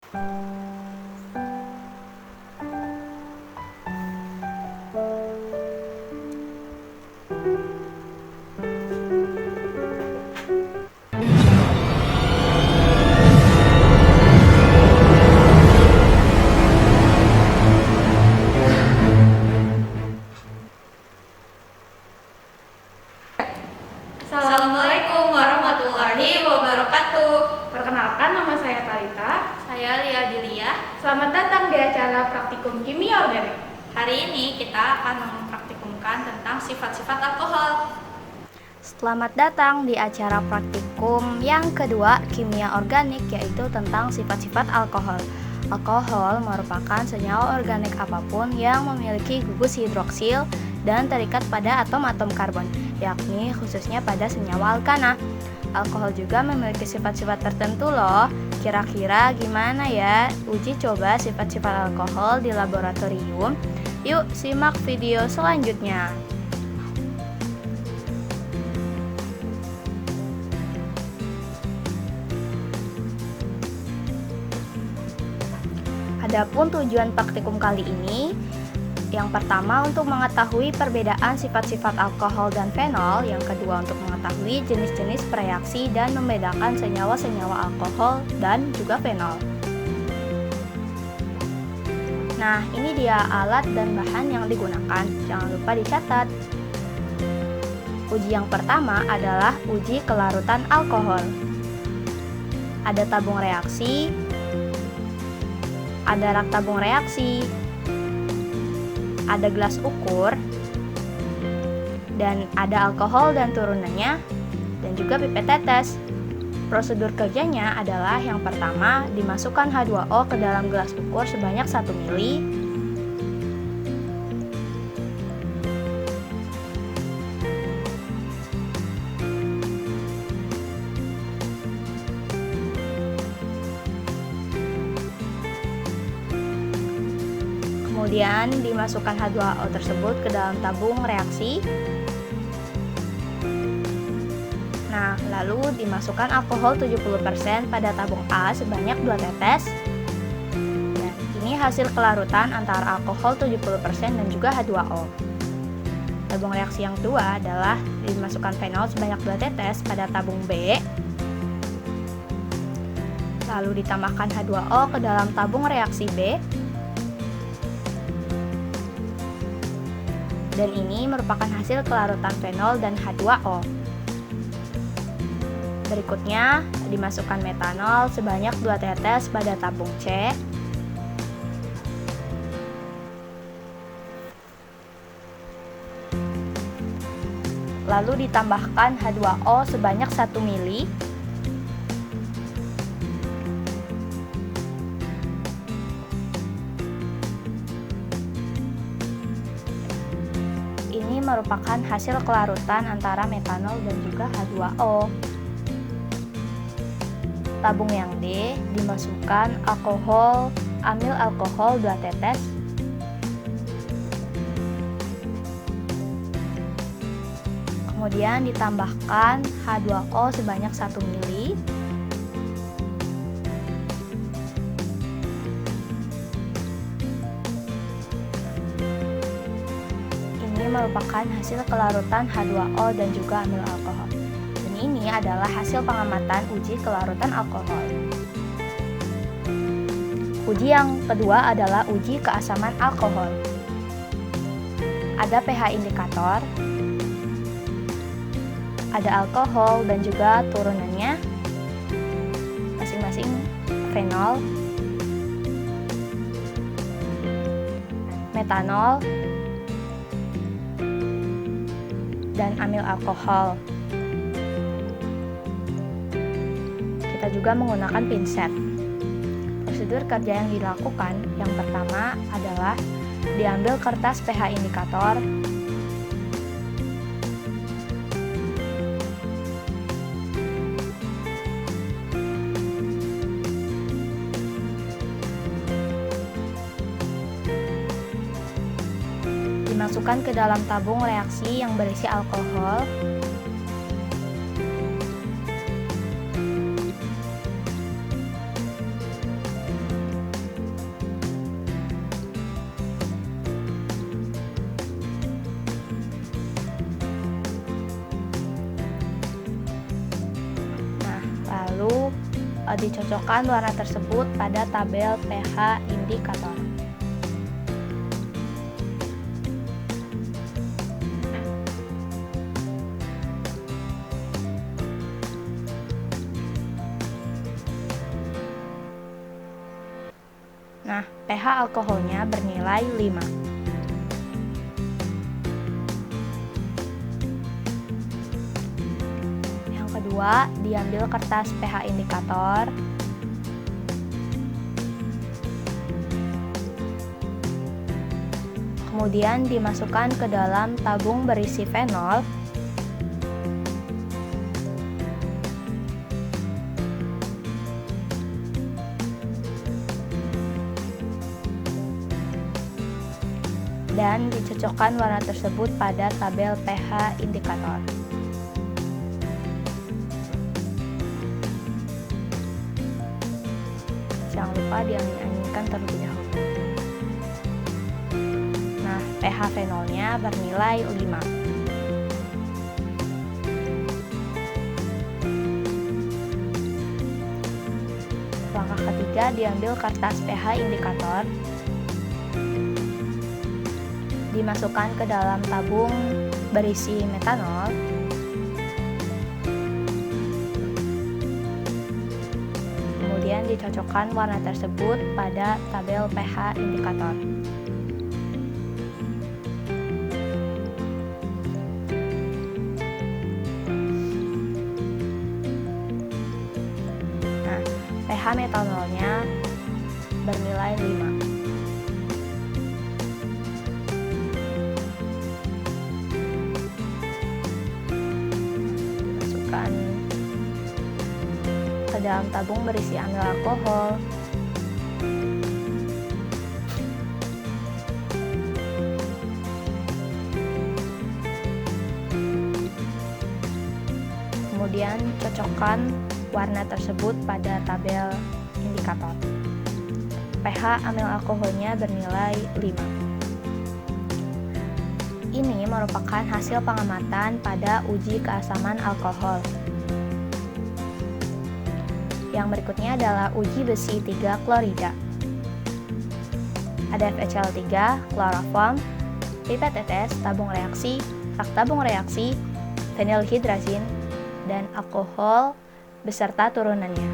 Assalamualaikum warahmatullahi wabarakatuh. Perkenalkan, nama saya Talita. Saya Lia Dilia. Selamat datang di acara Praktikum Kimia Organik. Hari ini kita akan mempraktikumkan tentang sifat-sifat alkohol. Selamat datang di acara praktikum yang kedua kimia organik, yaitu tentang sifat-sifat alkohol. Alkohol merupakan senyawa organik apapun yang memiliki gugus hidroksil dan terikat pada atom-atom karbon, yakni khususnya pada senyawa alkana. Alkohol juga memiliki sifat-sifat tertentu loh. Kira-kira gimana ya uji coba sifat-sifat alkohol di laboratorium? Yuk simak video selanjutnya. Adapun tujuan praktikum kali ini, yang pertama untuk mengetahui perbedaan sifat-sifat alkohol dan fenol, yang kedua untuk mengetahui jenis-jenis reaksi dan membedakan senyawa-senyawa alkohol dan juga fenol. Nah, ini dia alat dan bahan yang digunakan, jangan lupa dicatat. Uji yang pertama adalah uji kelarutan alkohol. Ada tabung reaksi, ada rak tabung reaksi, ada gelas ukur, dan ada alkohol dan turunannya, dan juga pipet tetes. Prosedur kerjanya adalah yang pertama, dimasukkan H2O ke dalam gelas ukur sebanyak 1 ml. Kemudian dimasukkan H2O tersebut ke dalam tabung reaksi. Nah, lalu dimasukkan alkohol 70% pada tabung A sebanyak 2 tetes. Dan ini hasil kelarutan antara alkohol 70% dan juga H2O. Tabung reaksi yang kedua adalah dimasukkan fenol sebanyak 2 tetes pada tabung B. Lalu ditambahkan H2O ke dalam tabung reaksi B. Dan ini merupakan hasil kelarutan fenol dan H2O. Berikutnya, dimasukkan metanol sebanyak 2 tetes pada tabung C. Lalu ditambahkan H2O sebanyak 1 ml. Ini merupakan hasil kelarutan antara metanol dan juga H2O. Tabung yang D, dimasukkan alkohol, amil alkohol 2 tetes. Kemudian ditambahkan H2O sebanyak 1 ml. Merupakan hasil kelarutan H2O dan juga amil alkohol. Dan ini adalah hasil pengamatan uji kelarutan alkohol. Uji yang kedua adalah uji keasaman alkohol. Ada pH indikator, ada alkohol dan juga turunannya, masing-masing fenol, metanol, dan amil alkohol. Kita juga menggunakan pinset. Prosedur kerja yang dilakukan yang pertama adalah diambil kertas pH indikator, dimasukkan ke dalam tabung reaksi yang berisi alkohol. dicocokkan warna tersebut pada tabel pH indikator. Nah, pH alkoholnya bernilai 5. Yang kedua, diambil kertas pH indikator. Kemudian dimasukkan ke dalam tabung berisi fenol. Dan dicocokkan warna tersebut pada tabel pH indikator. Jangan lupa diangin-anginkan terlebih dahulu. Nah, pH fenolnya bernilai 5. Langkah ketiga, diambil kertas pH indikator, dimasukkan ke dalam tabung berisi metanol. Kemudian dicocokkan warna tersebut pada tabel pH indikator. Nah, pH metanolnya bernilai 5. Ke dalam tabung berisi amil alkohol. Kemudian cocokkan warna tersebut pada tabel indikator. pH amil alkoholnya bernilai 5. Ini merupakan hasil pengamatan pada uji keasaman alkohol. Yang berikutnya adalah uji besi 3 klorida. Ada FeCl3, kloroform, pipet tetes, tabung reaksi, rak tabung reaksi, fenilhidrazin, dan alkohol beserta turunannya.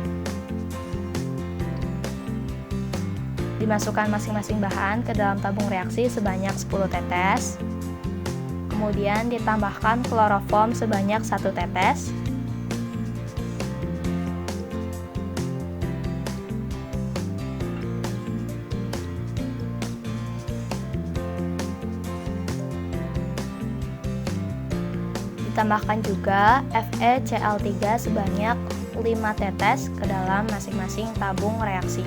Dimasukkan masing-masing bahan ke dalam tabung reaksi sebanyak 10 tetes. Kemudian ditambahkan kloroform sebanyak 1 tetes. Ditambahkan juga FeCl3 sebanyak 5 tetes ke dalam masing-masing tabung reaksi.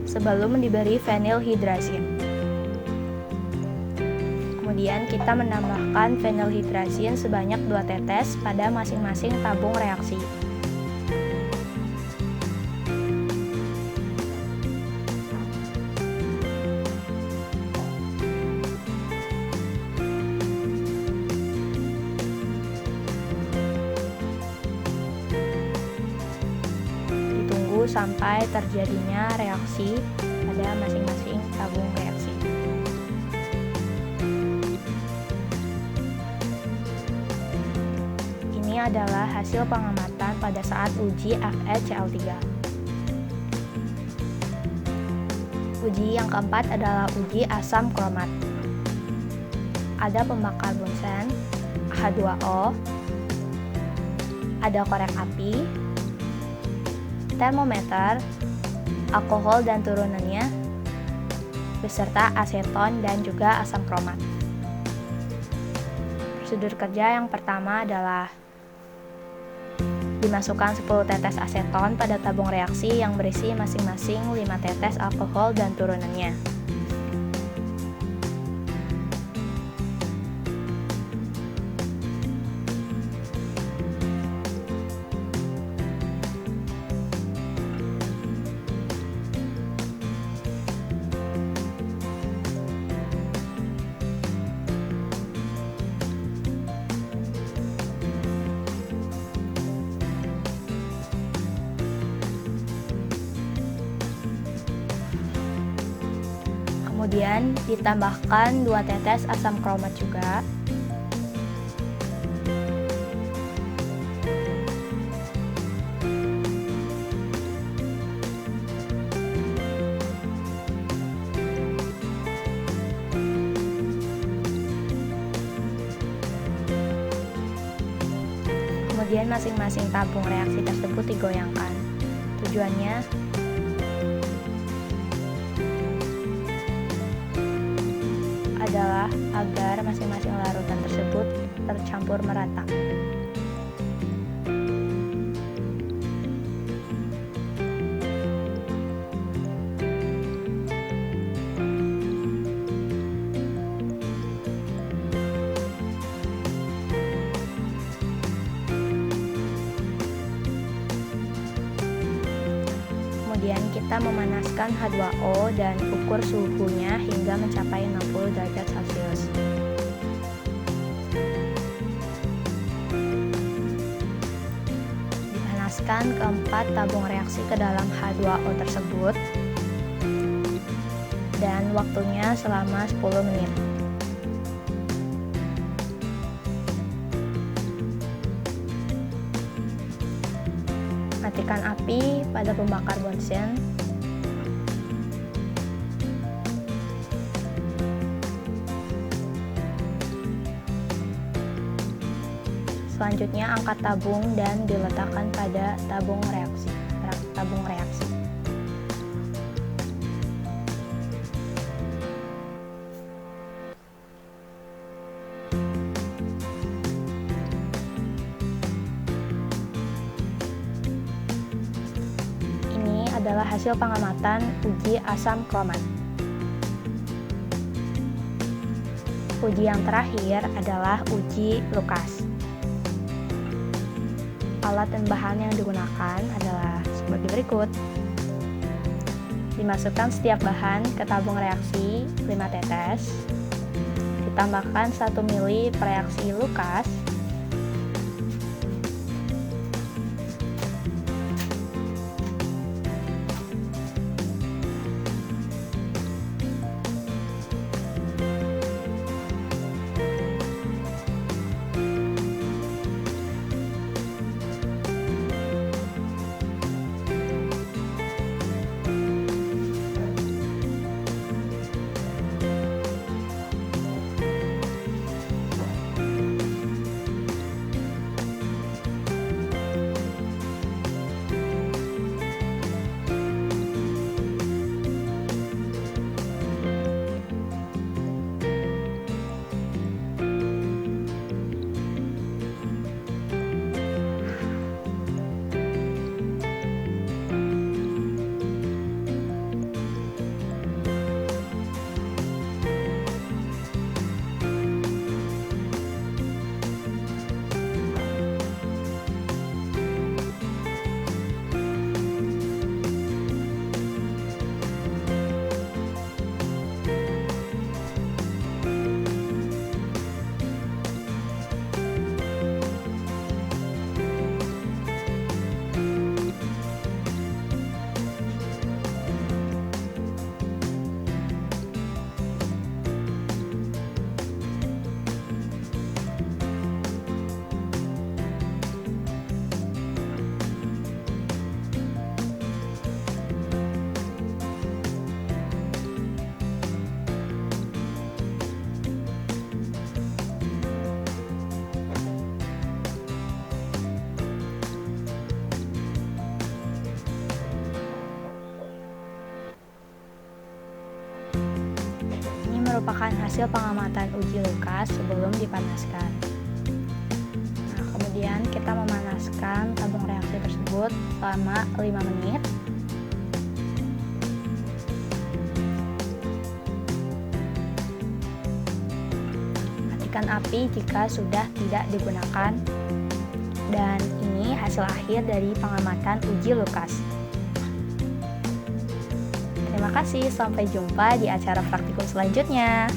Sebelum diberi fenilhidrazin. Kemudian kita menambahkan fenilhidrazin sebanyak 2 tetes pada masing-masing tabung reaksi. Ditunggu sampai terjadinya reaksi pada masing-masing tabung reaksi. Ini adalah hasil pengamatan pada saat uji FeCl3. Uji yang keempat adalah uji asam kromat. Ada pembakar bunsen, H2O, ada korek api, termometer, alkohol dan turunannya, beserta aseton dan juga asam kromat. Prosedur kerja yang pertama adalah dimasukkan 10 tetes aseton pada tabung reaksi yang berisi masing-masing 5 tetes alkohol dan turunannya. Kemudian ditambahkan 2 tetes asam kromat juga. Kemudian masing-masing tabung reaksi tersebut digoyangkan. Tujuannya adalah agar masing-masing larutan tersebut tercampur merata. Kemudian kita memanaskan H2O dan ukur suhunya hingga mencapai 60 derajat Celcius. Dipanaskan keempat tabung reaksi ke dalam H2O tersebut dan waktunya selama 10 menit. Matikan api pada pembakar Bunsen. Selanjutnya angkat tabung dan diletakkan pada tabung reaksi. Adalah hasil pengamatan uji asam kromat. Uji yang terakhir adalah uji Lucas. Alat dan bahan yang digunakan adalah seperti berikut. Dimasukkan setiap bahan ke tabung reaksi 5 tetes. Ditambahkan 1 ml reaksi Lucas. merupakan hasil pengamatan uji Lukas sebelum dipanaskan. Nah, kemudian kita memanaskan tabung reaksi tersebut selama 5 menit. Matikan api jika sudah tidak digunakan. Dan ini hasil akhir dari pengamatan uji Lukas. Terima kasih, sampai jumpa di acara praktikum selanjutnya.